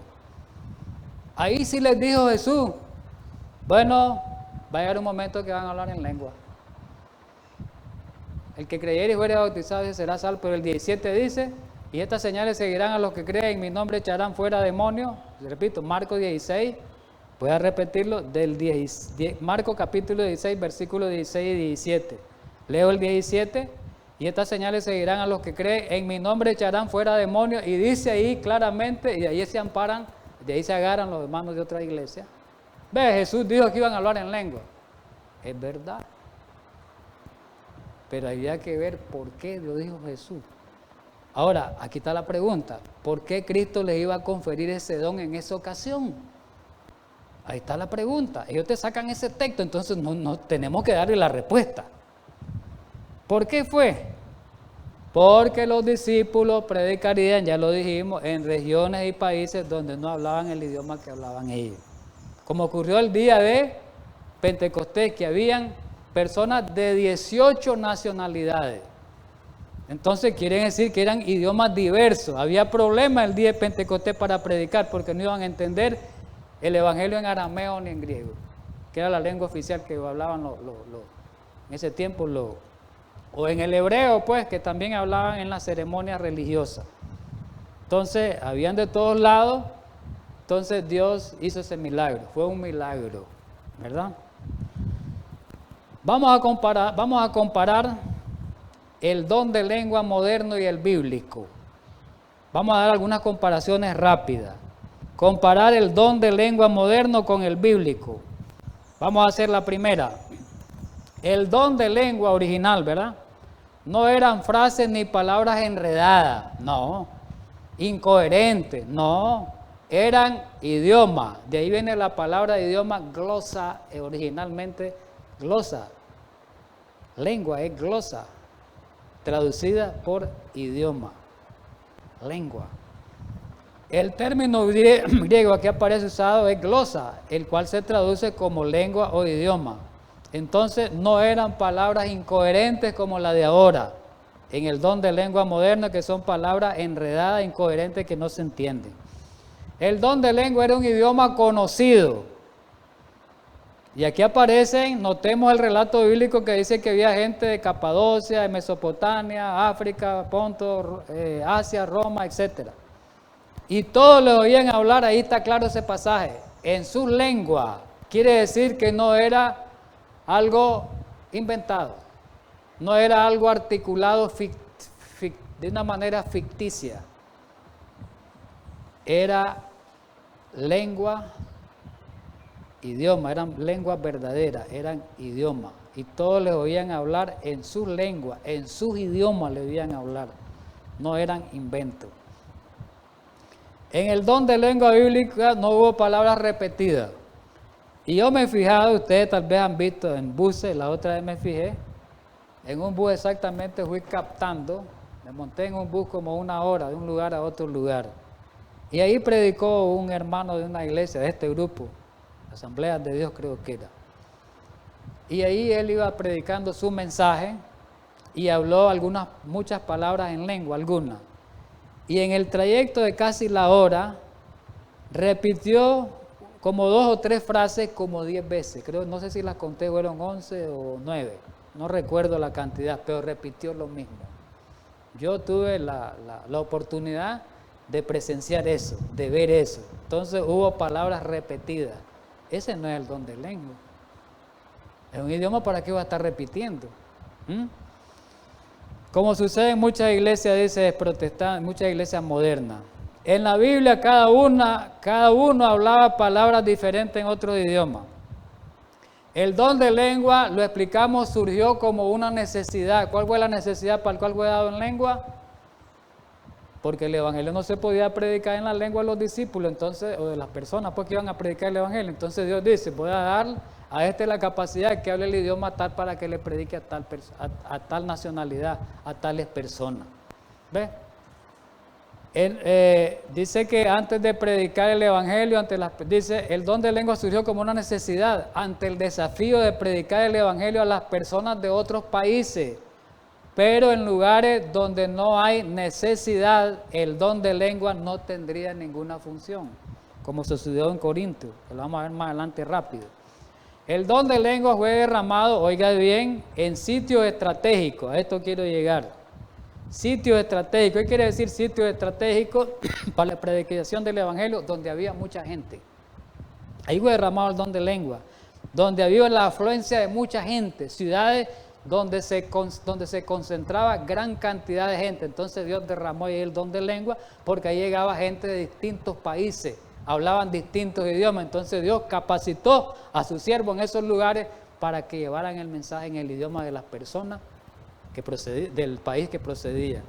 Ahí sí les dijo Jesús, bueno, va a llegar un momento que van a hablar en lengua. El que creyere y fuere bautizado será salvo. Pero el 17 dice, y estas señales seguirán a los que creen, en mi nombre echarán fuera demonios. Repito, Marcos 16, voy a repetirlo, Marcos capítulo 16, versículos 16 y 17. Leo el 17, y estas señales seguirán a los que creen, en mi nombre echarán fuera demonios. Y dice ahí claramente, y de ahí se amparan, de ahí se agarran los hermanos de otra iglesia. Ve, Jesús dijo que iban a hablar en lengua. Es verdad. Pero había que ver por qué lo dijo Jesús. Ahora, aquí está la pregunta. ¿Por qué Cristo les iba a conferir ese don en esa ocasión? Ahí está la pregunta. Ellos te sacan ese texto, entonces no tenemos que darle la respuesta. ¿Por qué fue? Porque los discípulos predicarían, ya lo dijimos, en regiones y países donde no hablaban el idioma que hablaban ellos. Como ocurrió el día de Pentecostés, que habían personas de 18 nacionalidades. Entonces quieren decir que eran idiomas diversos. Había problemas el día de Pentecostés para predicar porque no iban a entender el evangelio en arameo ni en griego, que era la lengua oficial que hablaban en ese tiempo, o en el hebreo, pues, que también hablaban en las ceremonias religiosas. Entonces, habían de todos lados. Entonces Dios hizo ese milagro, fue un milagro, ¿verdad? Vamos a comparar el don de lengua moderno y el bíblico. Vamos a dar algunas comparaciones rápidas. Comparar el don de lengua moderno con el bíblico. Vamos a hacer la primera. El don de lengua original, ¿verdad? No eran frases ni palabras enredadas, no. Incoherentes, no. Eran idiomas. De ahí viene la palabra idioma glosa, originalmente glosa. Lengua es glosa, traducida por idioma. Lengua. El término griego aquí aparece usado es glosa, el cual se traduce como lengua o idioma. Entonces no eran palabras incoherentes como la de ahora, en el don de lengua moderna, que son palabras enredadas, incoherentes, que no se entienden. El don de lengua era un idioma conocido. Y aquí aparecen, notemos el relato bíblico que dice que había gente de Capadocia, de Mesopotamia, África, Ponto, Asia, Roma, etc. Y todos le oían hablar, ahí está claro ese pasaje, en su lengua. Quiere decir que no era algo inventado, no era algo articulado de una manera ficticia. Era lengua, idioma, eran lenguas verdaderas, eran idiomas. Y todos les oían hablar en sus lenguas, en sus idiomas le oían hablar, no eran inventos. En el don de lengua bíblica no hubo palabras repetidas. Y yo me he fijado, ustedes tal vez han visto en buses, la otra vez me fijé, en un bus exactamente fui captando, me monté en un bus como 1 hora de un lugar a otro lugar. Y ahí predicó un hermano de una iglesia, de este grupo, Asambleas de Dios creo que era. Y ahí él iba predicando su mensaje y habló muchas palabras en lengua, algunas. Y en el trayecto de casi la hora, repitió como 2 o 3 frases como 10 veces. Creo, no sé si las conté, fueron 11 o 9. No recuerdo la cantidad, pero repitió lo mismo. Yo tuve la oportunidad de presenciar eso, de ver eso. Entonces hubo palabras repetidas. Ese no es el don de lengua. Es un idioma para qué va a estar repitiendo. Como sucede en muchas iglesias, dice protestantes, muchas iglesias modernas. En la Biblia cada uno hablaba palabras diferentes en otro idioma. El don de lengua, lo explicamos, surgió como una necesidad. ¿Cuál fue la necesidad para la cual fue dado en lengua? Porque el evangelio no se podía predicar en la lengua de los discípulos, entonces, o de las personas pues, que iban a predicar el evangelio. Entonces Dios dice, voy a dar a este la capacidad que hable el idioma tal para que le predique a tal nacionalidad, a tales personas. ¿Ve? Dice que antes de predicar el evangelio, dice, el don de lengua surgió como una necesidad ante el desafío de predicar el evangelio a las personas de otros países. Pero en lugares donde no hay necesidad, el don de lengua no tendría ninguna función, como sucedió en Corinto, que lo vamos a ver más adelante rápido. El don de lengua fue derramado, oiga bien, en sitios estratégicos. A esto quiero llegar. Sitios estratégicos. ¿Qué quiere decir sitios estratégicos? Para la predicación del Evangelio, donde había mucha gente. Ahí fue derramado el don de lengua. Donde había la afluencia de mucha gente. Ciudades donde se concentraba gran cantidad de gente. Entonces Dios derramó ahí el don de lengua, porque ahí llegaba gente de distintos países, hablaban distintos idiomas. Entonces Dios capacitó a sus siervos en esos lugares para que llevaran el mensaje en el idioma de las personas del país que procedía.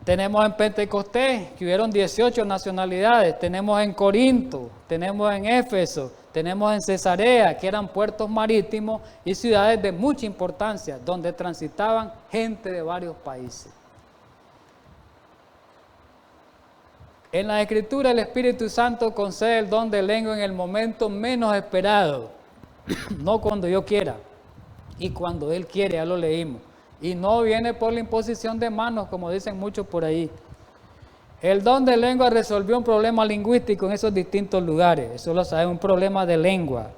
Tenemos en Pentecostés que hubieron 18 nacionalidades, tenemos en Corinto, tenemos en Éfeso, tenemos en Cesarea, que eran puertos marítimos y ciudades de mucha importancia, donde transitaban gente de varios países. En la Escritura el Espíritu Santo concede el don de lengua en el momento menos esperado, no cuando yo quiera, y cuando Él quiere, ya lo leímos. Y no viene por la imposición de manos, como dicen muchos por ahí. El don de lengua resolvió un problema lingüístico en esos distintos lugares. Eso lo sabe, un problema de lengua.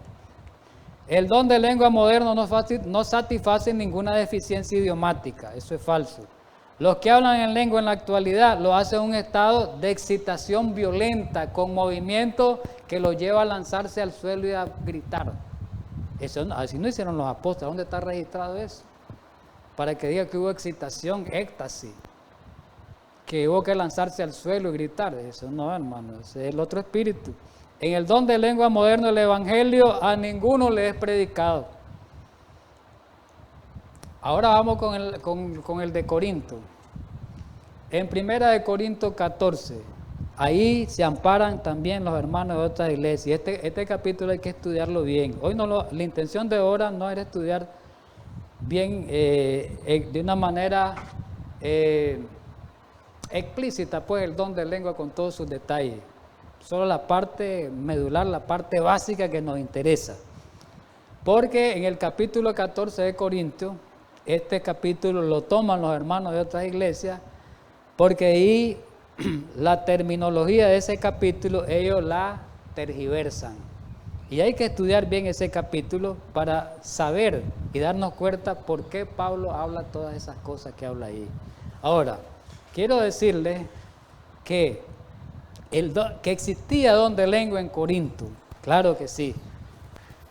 El don de lengua moderno no satisface ninguna deficiencia idiomática. Eso es falso. Los que hablan en lengua en la actualidad lo hacen en un estado de excitación violenta, con movimiento que los lleva a lanzarse al suelo y a gritar. Eso, así no hicieron los apóstoles. ¿Dónde está registrado eso? Para que diga que hubo excitación, éxtasis, que hubo que lanzarse al suelo y gritar. Eso no, hermano, ese es el otro espíritu. En el don de lengua moderno, el Evangelio a ninguno le es predicado. Ahora vamos con el de Corinto. En 1 Corintios 14, ahí se amparan también los hermanos de otras iglesias. Este capítulo hay que estudiarlo bien. Hoy la intención de ahora no era estudiar bien, de una manera explícita, pues, el don de lengua con todos sus detalles. Solo la parte medular, la parte básica que nos interesa. Porque en el capítulo 14 de Corintios, este capítulo lo toman los hermanos de otras iglesias, porque ahí la terminología de ese capítulo ellos la tergiversan. Y hay que estudiar bien ese capítulo para saber y darnos cuenta por qué Pablo habla todas esas cosas que habla ahí. Ahora, quiero decirles que existía don de lengua en Corinto, claro que sí.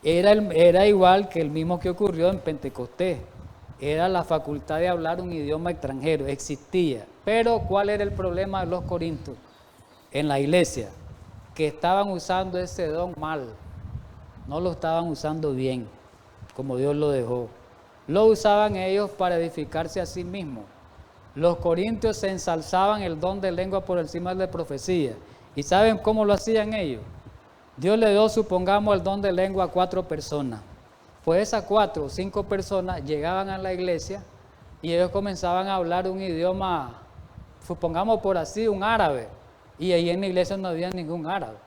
Era igual que el mismo que ocurrió en Pentecostés. Era la facultad de hablar un idioma extranjero, existía. Pero ¿cuál era el problema de los corintios en la iglesia? Que estaban usando ese don mal. No lo estaban usando bien, como Dios lo dejó. Lo usaban ellos para edificarse a sí mismos. Los corintios se ensalzaban el don de lengua por encima del de profecía. ¿Y saben cómo lo hacían ellos? Dios le dio, supongamos, el don de lengua a 4 personas. Pues esas 4 o 5 personas llegaban a la iglesia y ellos comenzaban a hablar un idioma, supongamos por así, un árabe. Y ahí en la iglesia no había ningún árabe.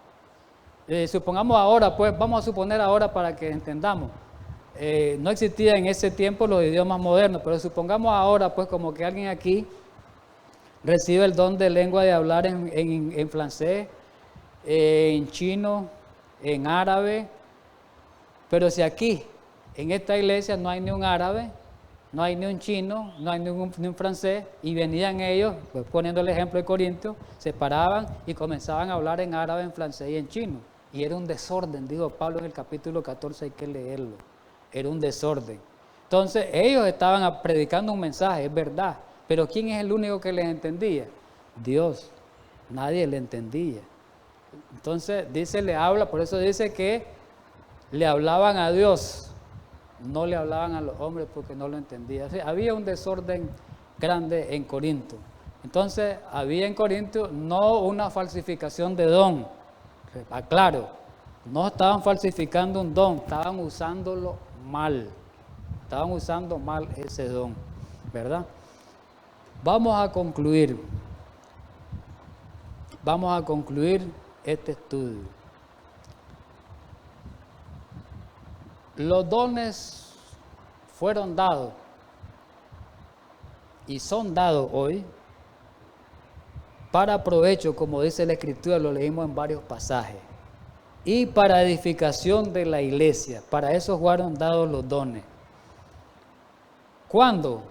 Supongamos ahora, pues vamos a suponer ahora para que entendamos. No existían en ese tiempo los idiomas modernos, pero supongamos ahora, pues como que alguien aquí recibe el don de lengua de hablar en francés, en chino, en árabe, pero si aquí, en esta iglesia, no hay ni un árabe, no hay ni un chino, no hay ni un francés, y venían ellos, pues poniendo el ejemplo de Corintios, se paraban y comenzaban a hablar en árabe, en francés y en chino. Y era un desorden, dijo Pablo en el capítulo 14, hay que leerlo. Era un desorden. Entonces, ellos estaban predicando un mensaje, es verdad, pero ¿quién es el único que les entendía? Dios. Nadie le entendía. Entonces, por eso dice que le hablaban a Dios, no le hablaban a los hombres porque no lo entendían. O sea, había un desorden grande en Corinto. Entonces, había en Corinto no una falsificación de don. Aclaro, no estaban falsificando un don, estaban usándolo mal. Estaban usando mal ese don, ¿verdad? Vamos a concluir este estudio. Los dones fueron dados y son dados hoy para provecho, como dice la Escritura, lo leímos en varios pasajes, y para edificación de la iglesia. Para eso fueron dados los dones. ¿Cuándo?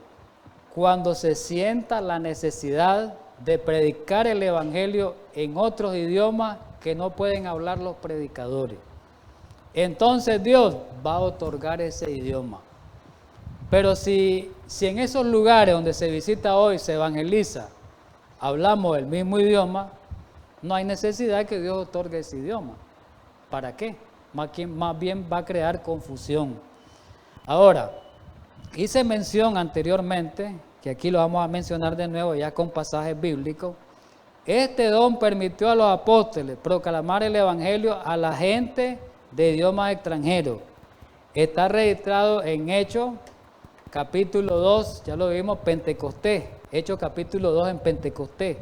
Cuando se sienta la necesidad de predicar el evangelio en otros idiomas que no pueden hablar los predicadores. Entonces Dios va a otorgar ese idioma. Pero si en esos lugares donde se visita hoy, se evangeliza, hablamos el mismo idioma, no hay necesidad que Dios otorgue ese idioma. ¿Para qué? Más bien va a crear confusión. Ahora, hice mención anteriormente, que aquí lo vamos a mencionar de nuevo ya con pasajes bíblicos. Este don permitió a los apóstoles proclamar el evangelio a la gente de idiomas extranjeros. Está registrado en Hechos capítulo 2, ya lo vimos, Pentecostés. Hechos capítulo 2 en Pentecostés.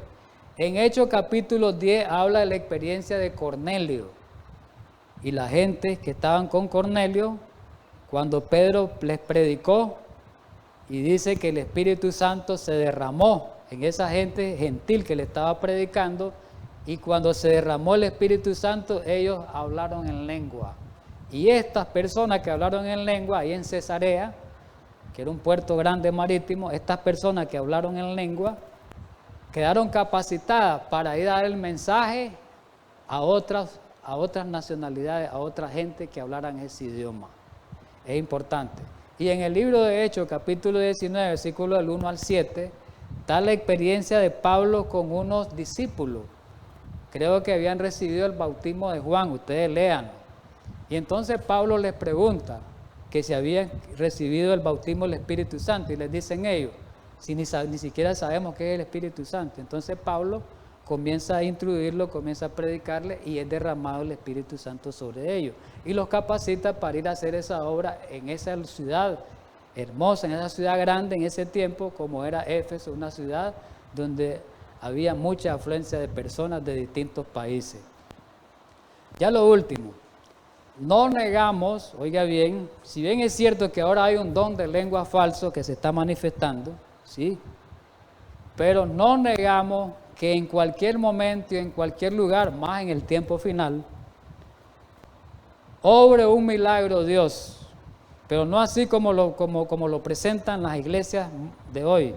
En Hechos capítulo 10 habla de la experiencia de Cornelio. Y la gente que estaban con Cornelio, cuando Pedro les predicó, y dice que el Espíritu Santo se derramó en esa gente gentil que le estaba predicando, y cuando se derramó el Espíritu Santo, ellos hablaron en lengua. Y estas personas que hablaron en lengua, ahí en Cesarea, que era un puerto grande marítimo, estas personas que hablaron en lengua, quedaron capacitadas para ir a dar el mensaje a otras nacionalidades, a otra gente que hablaran ese idioma. Es importante. Y en el libro de Hechos, capítulo 19, versículo del 1 al 7, está la experiencia de Pablo con unos discípulos. Creo que habían recibido el bautismo de Juan, ustedes lean. Y entonces Pablo les pregunta que si habían recibido el bautismo del Espíritu Santo, y les dicen ellos, si ni siquiera sabemos qué es el Espíritu Santo. Entonces Pablo comienza a instruirlo, comienza a predicarle, y es derramado el Espíritu Santo sobre ellos. Y los capacita para ir a hacer esa obra en esa ciudad hermosa, en esa ciudad grande en ese tiempo, como era Éfeso, una ciudad donde había mucha afluencia de personas de distintos países. Ya lo último, no negamos, oiga bien, si bien es cierto que ahora hay un don de lengua falso que se está manifestando, sí, pero no negamos que en cualquier momento y en cualquier lugar, más en el tiempo final, obre un milagro Dios, pero no así como lo presentan las iglesias de hoy.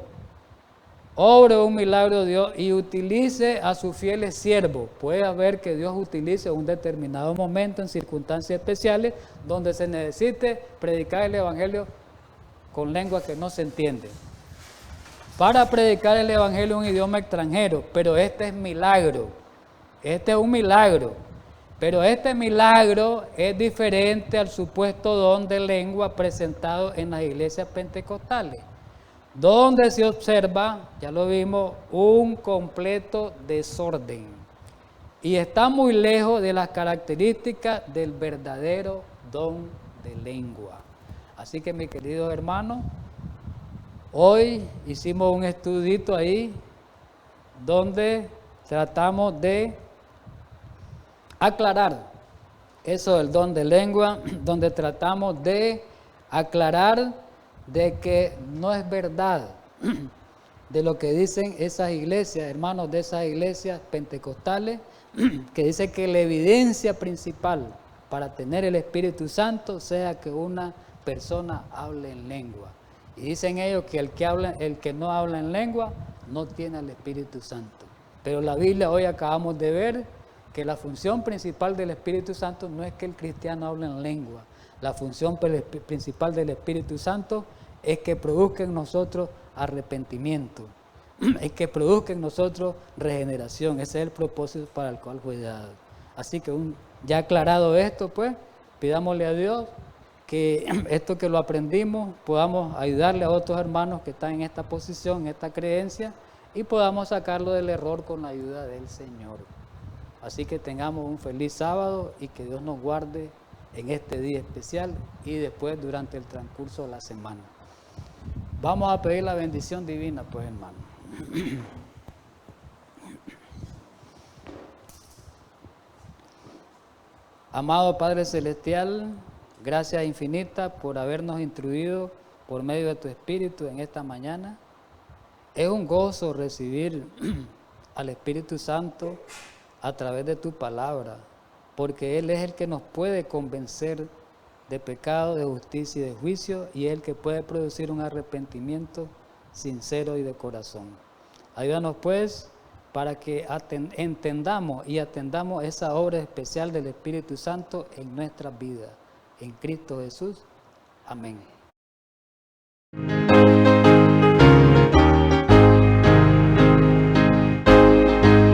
Obre un milagro Dios y utilice a sus fieles siervos. Puede haber que Dios utilice un determinado momento en circunstancias especiales donde se necesite predicar el evangelio con lengua que no se entiende, para predicar el evangelio en un idioma extranjero. Pero este es milagro, este es un milagro, pero este milagro es diferente al supuesto don de lengua presentado en las iglesias pentecostales, donde se observa, ya lo vimos, un completo desorden, y está muy lejos de las características del verdadero don de lengua. Así que, mis queridos hermanos, hoy hicimos un estudito ahí donde tratamos de aclarar eso del don de lengua, donde tratamos de aclarar de que no es verdad de lo que dicen esas iglesias, hermanos de esas iglesias pentecostales, que dice que la evidencia principal para tener el Espíritu Santo sea que una persona hable en lengua. Y dicen ellos que el que no habla en lengua no tiene el Espíritu Santo. Pero la Biblia hoy acabamos de ver que la función principal del Espíritu Santo no es que el cristiano hable en lengua. La función principal del Espíritu Santo es que produzca en nosotros arrepentimiento, es que produzca en nosotros regeneración. Ese es el propósito para el cual fue dado. Así que ya aclarado esto, pues, pidámosle a Dios que esto que lo aprendimos podamos ayudarle a otros hermanos que están en esta posición, en esta creencia, y podamos sacarlo del error con la ayuda del Señor. Así que tengamos un feliz sábado y que Dios nos guarde en este día especial y después durante el transcurso de la semana. Vamos a pedir la bendición divina, pues, hermano. Amado Padre Celestial, gracias infinitas por habernos instruido por medio de tu Espíritu en esta mañana. Es un gozo recibir al Espíritu Santo a través de tu palabra, porque Él es el que nos puede convencer de pecado, de justicia y de juicio, y es el que puede producir un arrepentimiento sincero y de corazón. Ayúdanos pues para que entendamos y atendamos esa obra especial del Espíritu Santo en nuestras vidas. En Cristo Jesús. Amén.